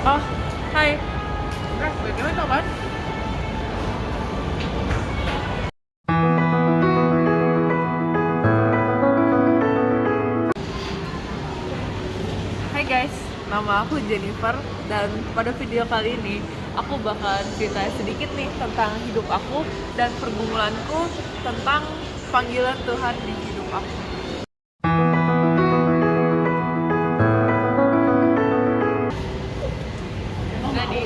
Oh, hai. BTW itu apaan? Hai guys, nama aku Jennifer dan pada video kali ini aku bakal cerita sedikit nih tentang hidup aku dan pergumulanku tentang panggilan Tuhan di hidup aku. Jadi,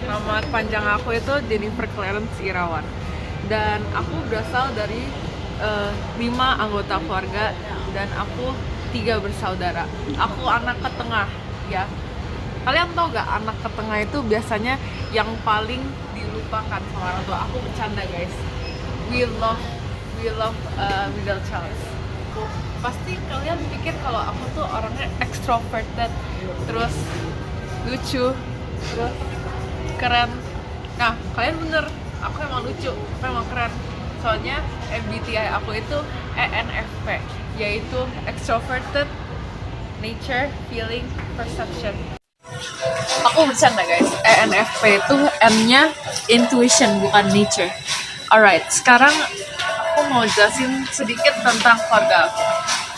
nama panjang aku itu Jennifer Clarence Irawan dan aku berasal dari 5 anggota keluarga dan aku 3 bersaudara. Aku anak ke tengah, ya. Kalian tau gak anak ke tengah itu biasanya yang paling dilupakan sama orang tua. Aku bercanda guys. We love middle child. Pasti kalian pikir kalau aku tuh orangnya extroverted, terus lucu, terus keren. Nah, kalian bener, aku emang lucu, aku emang keren. Soalnya MBTI aku itu ENFP, yaitu extroverted, nature, feeling, perception. Aku bercanda guys, ENFP itu N-nya intuition bukan nature. Alright, sekarang aku mau jelasin sedikit tentang keluarga aku.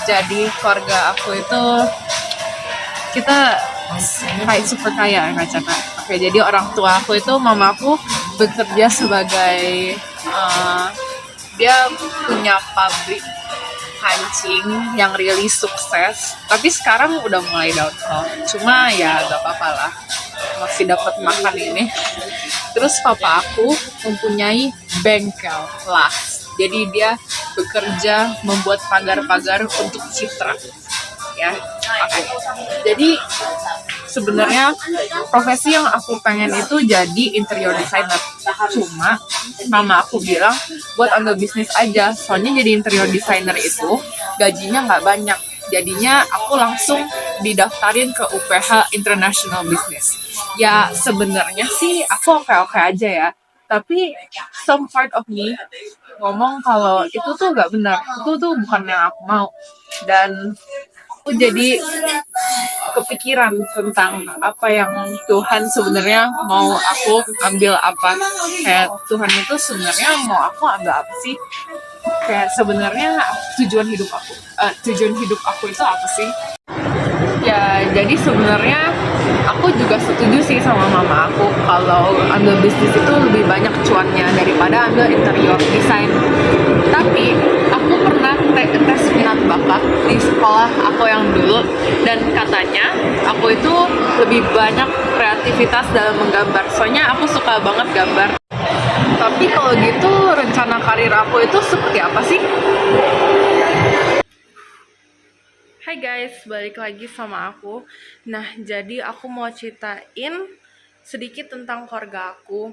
Jadi keluarga aku itu kita kayak super kaya Kak. Oke, jadi orang tua aku itu mamaku bekerja sebagai dia punya pabrik kancing yang really sukses, tapi sekarang udah mulai downfall. Cuma ya gak apa-apa lah, masih dapat makan ini. Terus papa aku mempunyai bengkel las, jadi dia bekerja membuat pagar-pagar untuk Citra, ya. Okay. Jadi sebenarnya profesi yang aku pengen itu jadi interior designer. Cuma mama aku bilang buat ambil bisnis aja, soalnya jadi interior designer itu gajinya nggak banyak. Jadinya aku langsung didaftarin ke UPH International Business. Ya sebenarnya sih aku oke-oke aja ya, tapi some part of me ngomong kalau itu tuh nggak benar, itu tuh bukan yang aku mau. Dan aku jadi kepikiran tentang apa yang Tuhan sebenarnya mau aku ambil apa. Kayak Tuhan itu sebenarnya mau aku ambil apa sih? Kayak sebenarnya tujuan hidup aku itu apa sih? Ya, jadi sebenarnya aku juga setuju sih sama mama aku kalau ambil bisnis itu lebih banyak cuannya daripada ambil interior design. Tapi aku pernah tes minat bakat di sekolah aku yang dulu dan katanya aku itu lebih banyak kreativitas dalam menggambar. Soalnya aku suka banget gambar. Tapi kalau gitu rencana karir aku itu seperti apa sih? Hai guys, balik lagi sama aku. Nah, jadi aku mau ceritain sedikit tentang keluarga aku.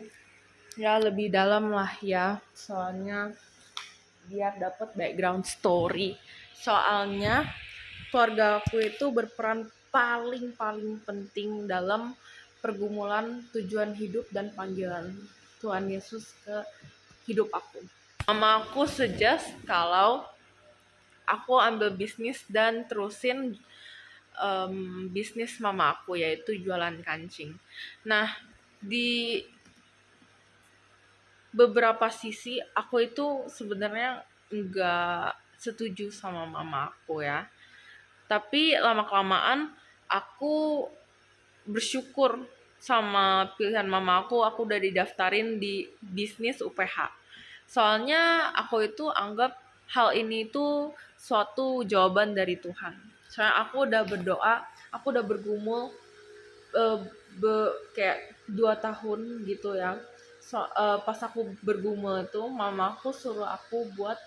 Ya, lebih dalam lah ya. Soalnya biar dapat background story. Soalnya keluarga aku itu berperan paling penting dalam pergumulan tujuan hidup dan panggilan Tuhan Yesus ke hidup aku. Mama aku suggest kalau aku ambil bisnis dan terusin bisnis mama aku, yaitu jualan kancing. Nah, di beberapa sisi aku itu sebenarnya nggak setuju sama mama aku ya. Tapi lama-kelamaan aku bersyukur sama pilihan mama aku udah didaftarin di bisnis UPH. Soalnya aku itu anggap hal ini tuh suatu jawaban dari Tuhan. Soalnya aku udah berdoa, aku udah bergumul eh, kayak 2 tahun gitu ya. Pas aku bergumul itu mamaku suruh aku buat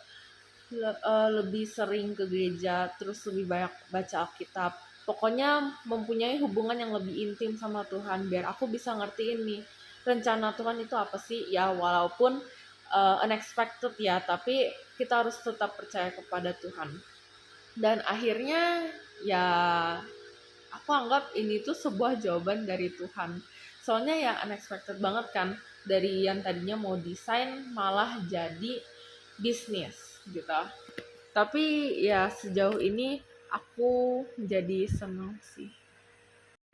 lebih sering ke gereja, terus lebih banyak baca Alkitab. Pokoknya mempunyai hubungan yang lebih intim sama Tuhan biar aku bisa ngertiin nih rencana Tuhan itu apa sih ya, walaupun unexpected ya, tapi kita harus tetap percaya kepada Tuhan. Dan akhirnya ya aku anggap ini tuh sebuah jawaban dari Tuhan. Soalnya ya unexpected banget kan, dari yang tadinya mau desain malah jadi bisnis gitu. Tapi ya sejauh ini aku jadi senang sih.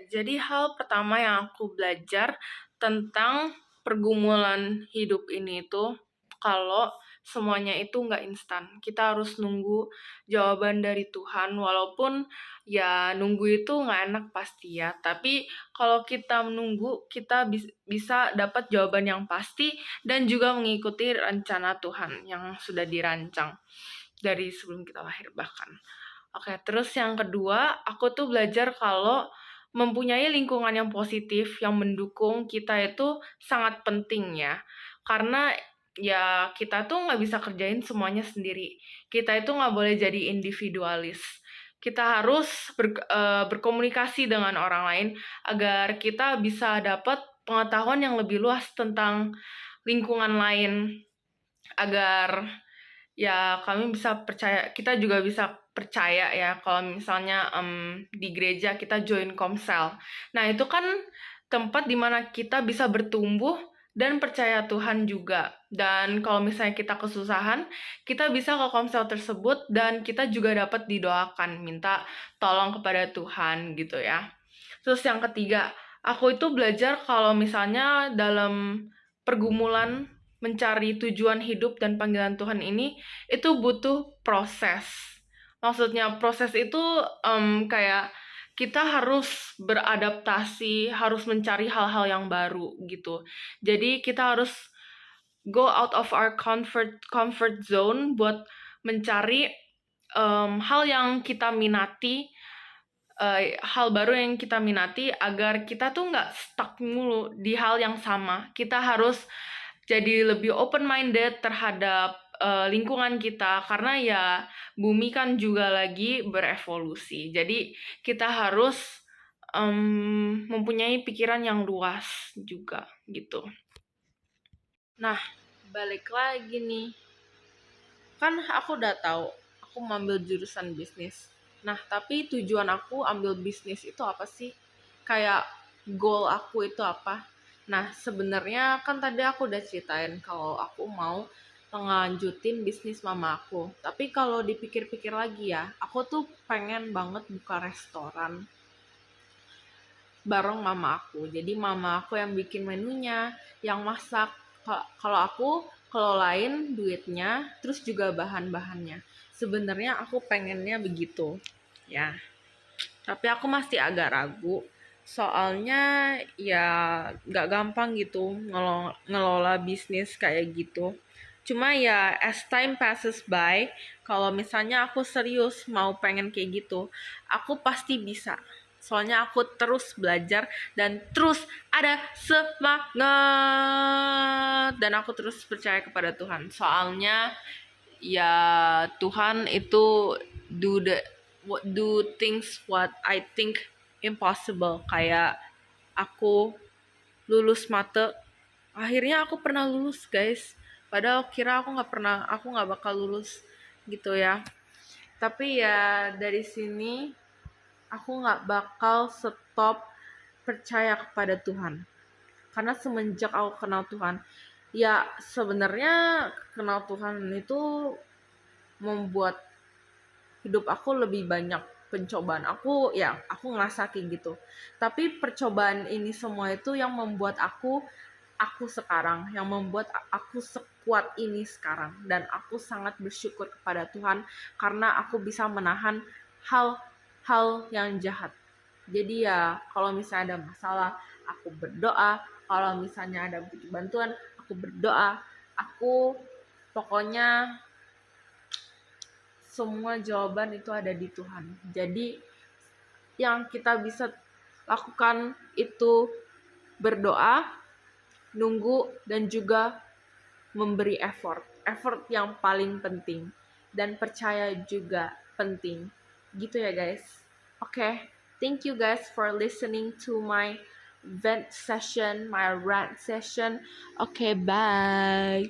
Jadi hal pertama yang aku belajar tentang pergumulan hidup ini itu kalau semuanya itu nggak instan. Kita harus nunggu jawaban dari Tuhan, walaupun ya nunggu itu nggak enak pasti ya. Tapi kalau kita menunggu, kita bisa dapat jawaban yang pasti dan juga mengikuti rencana Tuhan yang sudah dirancang dari sebelum kita lahir bahkan. Oke, terus yang kedua, aku tuh belajar kalau mempunyai lingkungan yang positif, yang mendukung kita itu sangat penting ya. Karena ya kita tuh nggak bisa kerjain semuanya sendiri. Kita itu nggak boleh jadi individualis. Kita harus berkomunikasi dengan orang lain agar kita bisa dapat pengetahuan yang lebih luas tentang lingkungan lain, agar ya kami bisa percaya, kita juga bisa percaya ya kalau misalnya di gereja kita join komsel. Nah itu kan tempat dimana kita bisa bertumbuh dan percaya Tuhan juga. Dan kalau misalnya kita kesusahan, kita bisa ke komsel tersebut dan kita juga dapat didoakan, minta tolong kepada Tuhan gitu ya. Terus yang ketiga, aku itu belajar kalau misalnya dalam pergumulan mencari tujuan hidup dan panggilan Tuhan ini, itu butuh proses. Maksudnya proses itu kayak kita harus beradaptasi, harus mencari hal-hal yang baru gitu. Jadi kita harus go out of our comfort zone buat mencari hal yang kita minati, hal baru yang kita minati agar kita tuh nggak stuck mulu di hal yang sama. Kita harus jadi lebih open minded terhadap lingkungan kita karena ya bumi kan juga lagi berevolusi. Jadi kita harus mempunyai pikiran yang luas juga gitu. Nah, balik lagi nih. Kan aku udah tahu aku mau ambil jurusan bisnis. Nah, tapi tujuan aku ambil bisnis itu apa sih? Kayak goal aku itu apa? Nah, sebenarnya kan tadi aku udah ceritain kalau aku mau ngelanjutin bisnis mama aku. Tapi kalau dipikir-pikir lagi ya, aku tuh pengen banget buka restoran bareng mama aku. Jadi mama aku yang bikin menunya, yang masak. Kalau aku kelolain duitnya, terus juga bahan-bahannya. Sebenarnya aku pengennya begitu, ya. Tapi aku masih agak ragu. Soalnya ya nggak gampang gitu ngelola bisnis kayak gitu. Cuma ya as time passes by, kalau misalnya aku serius mau pengen kayak gitu, aku pasti bisa. Soalnya aku terus belajar dan terus ada semangat dan aku terus percaya kepada Tuhan. Soalnya ya Tuhan itu do things what I think impossible. Kayak aku lulus mate, akhirnya aku pernah lulus guys, padahal kira aku nggak bakal lulus gitu ya. Tapi ya dari sini aku nggak bakal stop percaya kepada Tuhan, karena semenjak aku kenal Tuhan, ya sebenarnya kenal Tuhan itu membuat hidup aku lebih banyak pencobaan. Aku ngerasa kayak gitu. Tapi percobaan ini semua itu yang membuat aku sekarang, yang membuat aku sekuat ini sekarang, dan aku sangat bersyukur kepada Tuhan karena aku bisa menahan hal-hal yang jahat. Jadi ya kalau misalnya ada masalah, aku berdoa. Kalau misalnya ada butuh bantuan, aku berdoa. Aku pokoknya semua jawaban itu ada di Tuhan. Jadi yang kita bisa lakukan itu berdoa, nunggu, dan juga memberi effort. Effort yang paling penting. Dan percaya juga penting. Gitu ya guys. Oke, thank you guys for listening to my vent session, my rant session. Okay, bye.